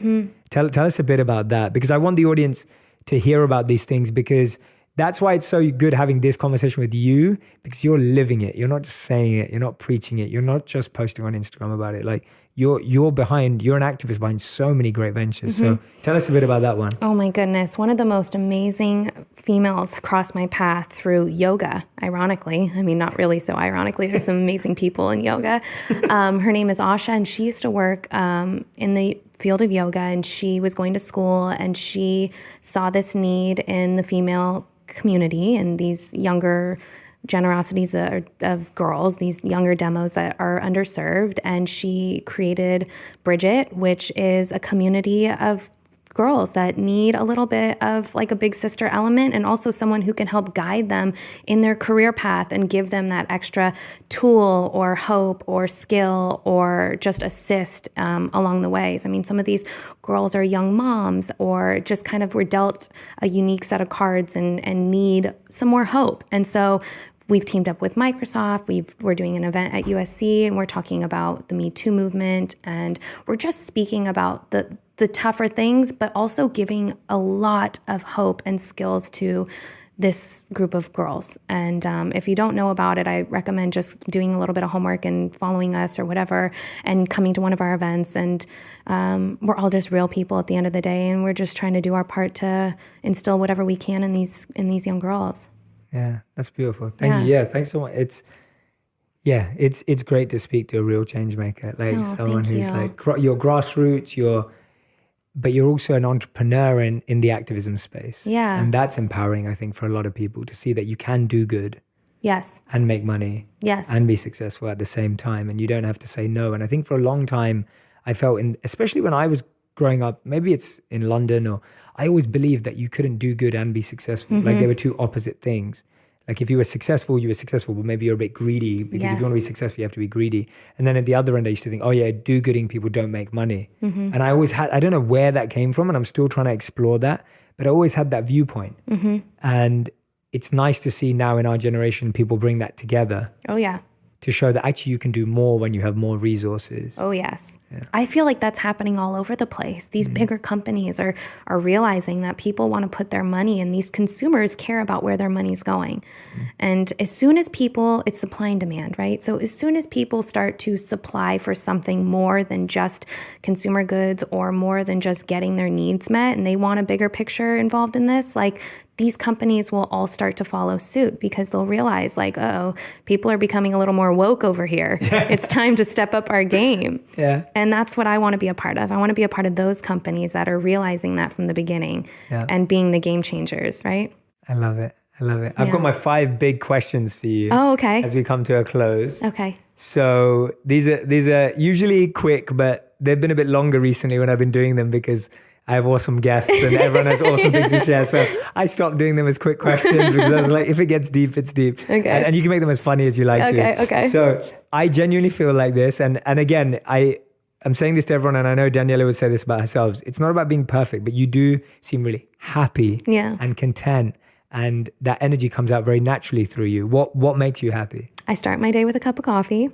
Tell us a bit about that, because I want the audience to hear about these things, because that's why it's so good having this conversation with you, because you're living it. You're not just saying it. You're not preaching it. You're not just posting on Instagram about it. Like you're an activist behind so many great ventures. So tell us a bit about that one. Oh my goodness. One of the most amazing females crossed my path through yoga, ironically. I mean, not really so ironically. There's some amazing people in yoga. Her name is Asha, and she used to work in the field of yoga, and she was going to school, and she saw this need in the female community and these younger generosities of girls, these younger demos that are underserved. And she created Bridget, which is a community of girls that need a little bit of like a big sister element, and also someone who can help guide them in their career path and give them that extra tool or hope or skill or just assist along the ways. I mean, some of these girls are young moms or just kind of were dealt a unique set of cards and need some more hope. And so we've teamed up with Microsoft. We're doing an event at USC, and we're talking about the Me Too movement, and we're just speaking about the tougher things, but also giving a lot of hope and skills to this group of girls. And if you don't know about it, I recommend just doing a little bit of homework and following us or whatever, and coming to one of our events. And we're all just real people at the end of the day, and we're just trying to do our part to instill whatever we can in these young girls. Yeah, that's beautiful. Thank you. Yeah, thanks so much. It's great to speak to a real change maker, like someone who's like your grassroots, but you're also an entrepreneur in the activism space. Yeah. And that's empowering, I think, for a lot of people to see that you can do good. Yes. And make money. Yes. And be successful at the same time. And you don't have to say no. And I think for a long time, I felt, especially when I was growing up, maybe it's in London, or I always believed that you couldn't do good and be successful. Like they were two opposite things. Like if you were successful, but maybe you're a bit greedy, because if you want to be successful, you have to be greedy. And then at the other end, I used to think, do-gooding people don't make money. And I don't know where that came from, and I'm still trying to explore that, but I always had that viewpoint. And it's nice to see now in our generation, people bring that together. Oh, yeah. To show that actually you can do more when you have more resources. Oh, yes. Yeah. I feel like that's happening all over the place. These bigger companies are realizing that people want to put their money, and these consumers care about where their money's going. And as soon as it's supply and demand, right? So as soon as people start to supply for something more than just consumer goods or more than just getting their needs met, and they want a bigger picture involved in this, like these companies will all start to follow suit, because they'll realize like, people are becoming a little more woke over here. It's time to step up our game. Yeah. And that's what I want to be a part of. I want to be a part of those companies that are realizing that from the beginning and being the game changers, right? I love it. I've got my 5 big questions for you. Oh, okay. As we come to a close. Okay. So these are usually quick, but they've been a bit longer recently when I've been doing them, because I have awesome guests and everyone has awesome things to share. So I stopped doing them as quick questions, because I was like, if it gets deep, it's deep. Okay. And you can make them as funny as you like to. Okay. So I genuinely feel like this. And again, I'm saying this to everyone, and I know Daniella would say this about herself. It's not about being perfect, but you do seem really happy and content. And that energy comes out very naturally through you. What makes you happy? I start my day with a cup of coffee.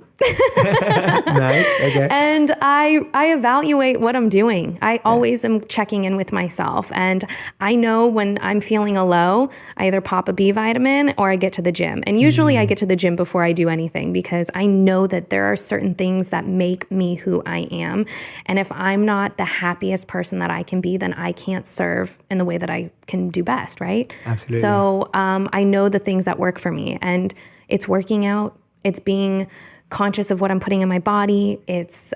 Nice. Okay. And I evaluate what I'm doing. I always am checking in with myself. And I know when I'm feeling a low, I either pop a B vitamin or I get to the gym. And usually I get to the gym before I do anything, because I know that there are certain things that make me who I am. And if I'm not the happiest person that I can be, then I can't serve in the way that I can do best, right? Absolutely. So I know the things that work for me. And it's working out. It's being conscious of what I'm putting in my body. It's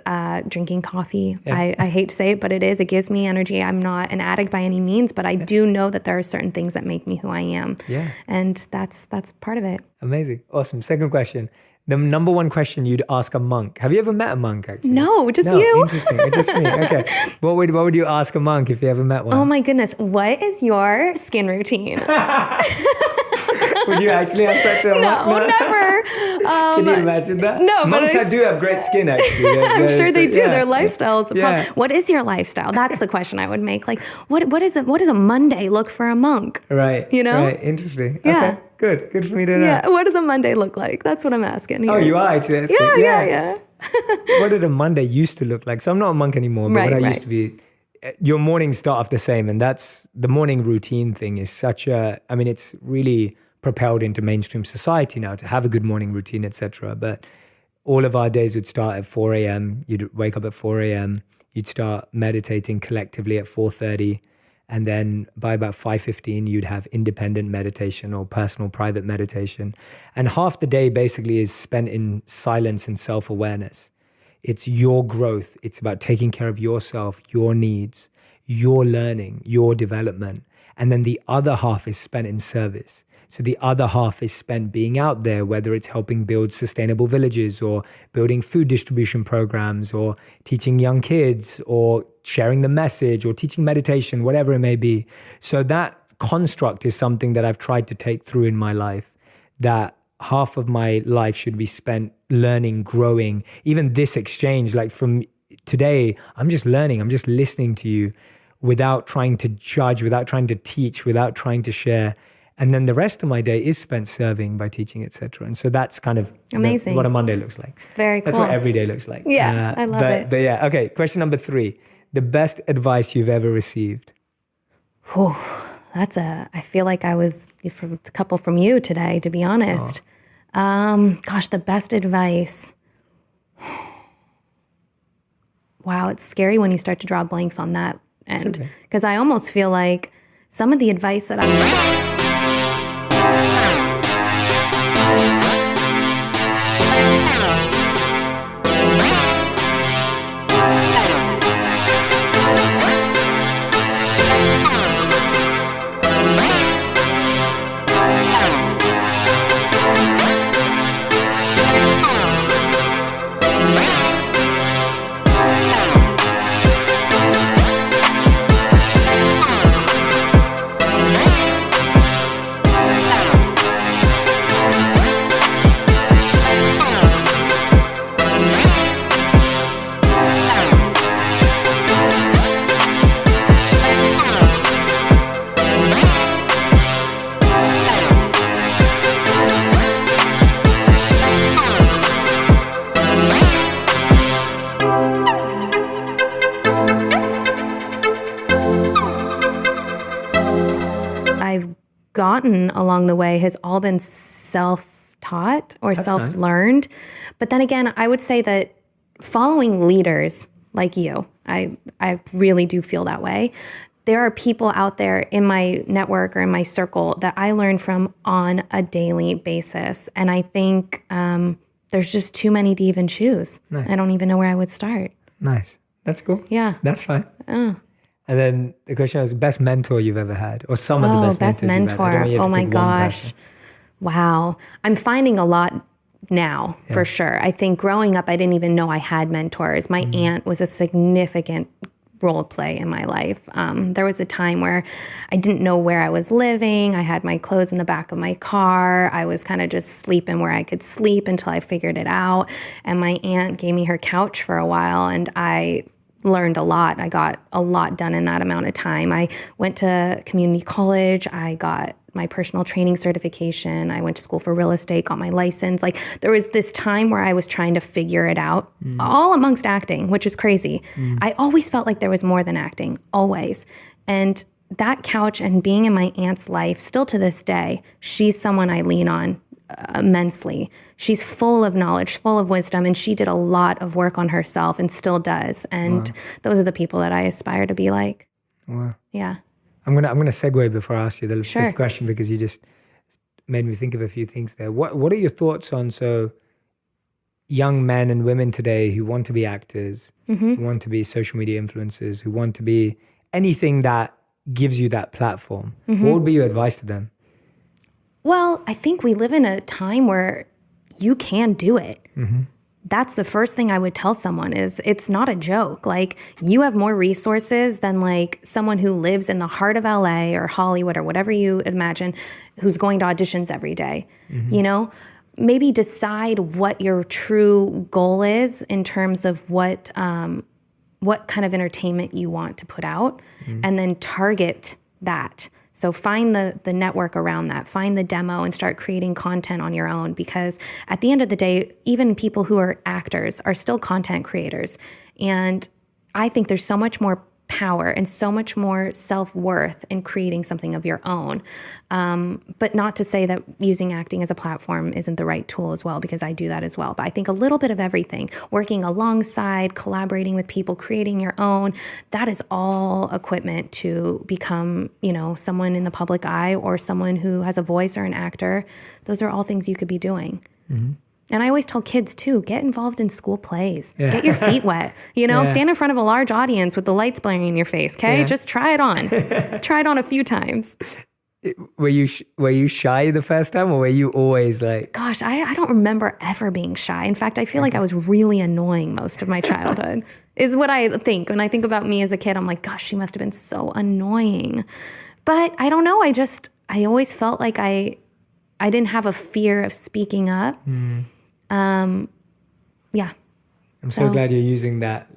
drinking coffee. Yeah. I hate to say it, but it is. It gives me energy. I'm not an addict by any means, but I do know that there are certain things that make me who I am. Yeah. And that's part of it. Amazing. Awesome. Second question. The number one question you'd ask a monk. Have you ever met a monk, actually? No, just you. Interesting. It's just me. Okay. What would you ask a monk if you ever met one? Oh my goodness. What is your skin routine? Would you actually ask that to a monk? No, never. Can you imagine that? No, monks do have great skin, actually. I'm sure they do. Their lifestyle is a problem. What is your lifestyle? That's the question I would make. Like, what does a Monday look for a monk? Right. You know? Right. Interesting. Yeah. Okay. Good for me to know. Yeah. What does a Monday look like? That's what I'm asking here. Oh, you are actually asking. Yeah. What did a Monday used to look like? So I'm not a monk anymore, but when I used to be, your mornings start off the same, and that's the morning routine thing is such a, I mean, it's really propelled into mainstream society now to have a good morning routine, etc. But all of our days would start at 4 a.m. You'd wake up at 4 a.m. You'd start meditating collectively at 4:30. And then by about 5:15, you'd have independent meditation or personal private meditation. And half the day basically is spent in silence and self-awareness. It's your growth. It's about taking care of yourself, your needs, your learning, your development. And then the other half is spent in service. So the other half is spent being out there, whether it's helping build sustainable villages or building food distribution programs or teaching young kids or sharing the message or teaching meditation, whatever it may be. So that construct is something that I've tried to take through in my life, that half of my life should be spent learning, growing. Even this exchange, like from today, I'm just learning, I'm just listening to you without trying to judge, without trying to teach, without trying to share. And then the rest of my day is spent serving by teaching, etc. And so that's kind of amazing. What a Monday looks like. Very cool. That's what every day looks like. Yeah, I love it. But yeah, okay. Question number 3. The best advice you've ever received? Whew, I feel like I was from a couple from you today, to be honest. Gosh, the best advice. Wow, it's scary when you start to draw blanks on that end. Because I almost feel like some of the advice that I'm... gotten along the way has all been self-taught or That's self-learned. Nice. But then again, I would say that following leaders like you, I really do feel that way. There are people out there in my network or in my circle that I learn from on a daily basis. And I think there's just too many to even choose. Nice. I don't even know where I would start. Nice. That's cool. Yeah. That's fine. And then the question was best mentor you've ever had, or some of the best mentors you've had. Oh my gosh. Wow. I'm finding a lot now, for sure. I think growing up, I didn't even know I had mentors. My aunt was a significant role play in my life. There was a time where I didn't know where I was living. I had my clothes in the back of my car. I was kind of just sleeping where I could sleep until I figured it out. And my aunt gave me her couch for a while, and I learned a lot. I got a lot done in that amount of time. I went to community college. I got my personal training certification. I went to school for real estate, got my license. Like there was this time where I was trying to figure it out, all amongst acting, which is crazy. I always felt like there was more than acting, always. And that couch and being in my aunt's life, still to this day, she's someone I lean on immensely. She's full of knowledge, full of wisdom, and she did a lot of work on herself and still does. And those are the people that I aspire to be like. Wow. Yeah. I'm gonna segue before I ask you the fifth question, because you just made me think of a few things there. What are your thoughts on young men and women today who want to be actors, who want to be social media influencers, who want to be anything that gives you that platform? What would be your advice to them? Well, I think we live in a time where you can do it. That's the first thing I would tell someone is it's not a joke. Like you have more resources than like someone who lives in the heart of LA or Hollywood or whatever you imagine, who's going to auditions every day. You know, maybe decide what your true goal is in terms of what kind of entertainment you want to put out, and then target that. So find the network around that, find the demo and start creating content on your own, because at the end of the day, even people who are actors are still content creators. And I think there's so much more power and so much more self-worth in creating something of your own. But not to say that using acting as a platform isn't the right tool as well, because I do that as well. But I think a little bit of everything, working alongside, collaborating with people, creating your own, that is all equipment to become, someone in the public eye or someone who has a voice or an actor. Those are all things you could be doing. Mm-hmm. And I always tell kids too, get involved in school plays. Yeah. Get your feet wet. Stand in front of a large audience with the lights blaring in your face. Okay, just try it on. Try it on a few times. Were you shy the first time, or were you always like? Gosh, I don't remember ever being shy. In fact, I feel like I was really annoying most of my childhood. Is what I think when I think about me as a kid. I'm like, gosh, she must have been so annoying. But I don't know. I always felt like I didn't have a fear of speaking up. Yeah. I'm so glad you're using that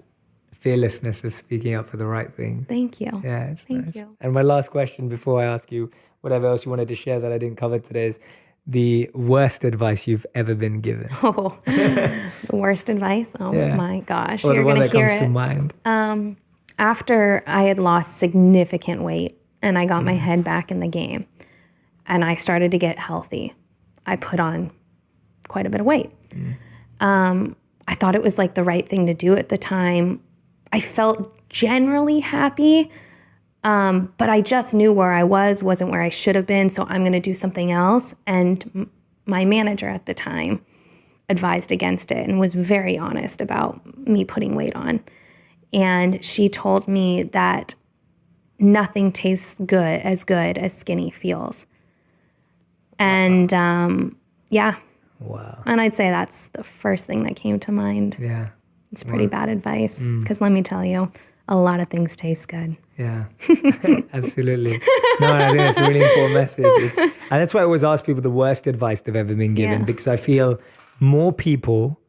fearlessness of speaking up for the right thing. Thank you. Yeah, it's Thank nice. you. And my last question before I ask you whatever else you wanted to share that I didn't cover today is the worst advice you've ever been given. Oh, the worst advice? Oh my gosh. Or You're the one going that to hear comes it. to mind. After I had lost significant weight and I got my head back in the game and I started to get healthy, I put on quite a bit of weight. I thought it was like the right thing to do at the time. I felt generally happy, but I just knew where I wasn't where I should have been, so I'm going to do something else. And my manager at the time advised against it and was very honest about me putting weight on. And she told me that nothing tastes good as skinny feels. And Wow. And I'd say that's the first thing that came to mind. Yeah. It's pretty bad advice, because let me tell you, a lot of things taste good. Yeah, absolutely. No, I think that's a really important message. And that's why I always ask people the worst advice they've ever been given, because I feel more people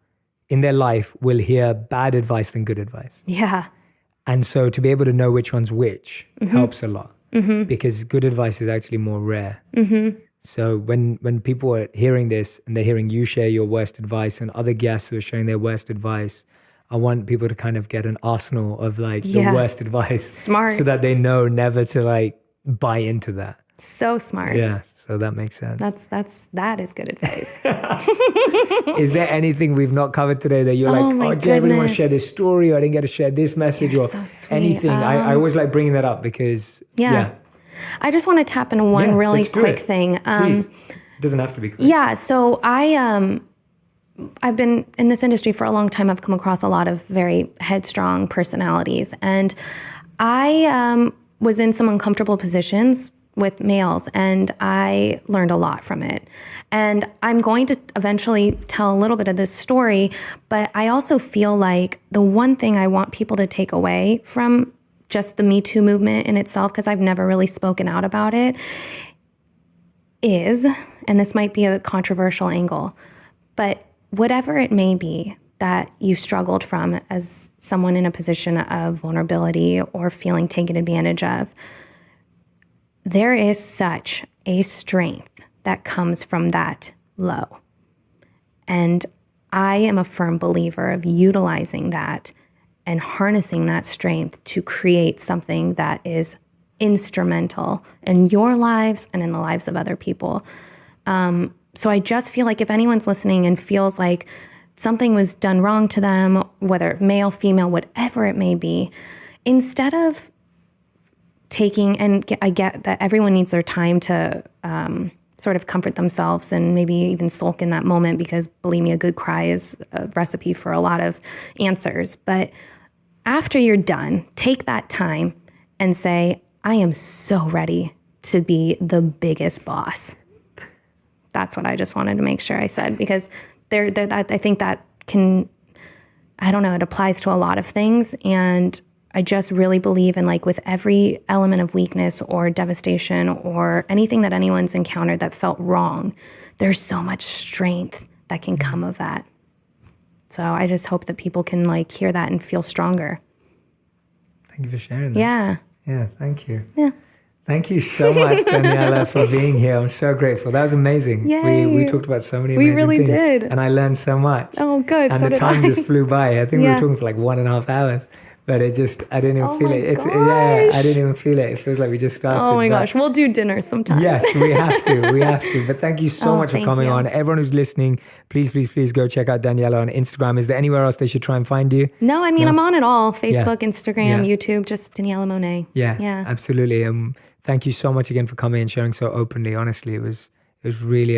in their life will hear bad advice than good advice. Yeah. And so to be able to know which one's which helps a lot, because good advice is actually more rare. So when people are hearing this and they're hearing you share your worst advice and other guests who are sharing their worst advice, I want people to kind of get an arsenal of like the worst advice. Smart. So that they know never to like buy into that. So smart. Yeah, so that makes sense. That is good advice. Is there anything we've not covered today that you're Jay, I really want to share this story, or I didn't get to share this message, You're or so sweet. anything? I always like bringing that up because I just want to tap into one really quick thing. Please. It doesn't have to be quick. Yeah, so I've been in this industry for a long time. I've come across a lot of very headstrong personalities, and I was in some uncomfortable positions with males, and I learned a lot from it. And I'm going to eventually tell a little bit of this story, but I also feel like the one thing I want people to take away from just the Me Too movement in itself, because I've never really spoken out about it, is, and this might be a controversial angle, but whatever it may be that you struggled from as someone in a position of vulnerability or feeling taken advantage of, there is such a strength that comes from that low. And I am a firm believer of utilizing that and harnessing that strength to create something that is instrumental in your lives and in the lives of other people. So I just feel like if anyone's listening and feels like something was done wrong to them, whether male, female, whatever it may be, instead of taking, and I get that everyone needs their time to sort of comfort themselves and maybe even sulk in that moment, because believe me, a good cry is a recipe for a lot of answers. But after you're done, take that time and say, I am so ready to be the biggest boss. That's what I just wanted to make sure I said, because I think that can, I don't know, it applies to a lot of things. And I just really believe in, like, with every element of weakness or devastation or anything that anyone's encountered that felt wrong, there's so much strength that can come of that. So I just hope that people can, like, hear that and feel stronger. Thank you for sharing that. Yeah. Yeah, thank you. Yeah. Thank you so much, Daniella, for being here. I'm so grateful. That was amazing. Yay. We talked about so many amazing really things. Did. And I learned so much. Oh, good. And so the time just flew by. I think we were talking for like 1.5 hours, But I didn't even feel my it. It's gosh. I didn't even feel it. It feels like we just started. Oh my but- gosh, we'll do dinner sometime. Yes, we have to. We have to. But thank you so much for thank coming you. on. Everyone who's listening, please go check out Daniella on Instagram. Is there anywhere else they should try and find you? No, I mean, I'm on it all. Facebook, Instagram, Yeah. YouTube, just Daniella Monet. Yeah, absolutely. Thank you so much again for coming and sharing so openly. Honestly, it was really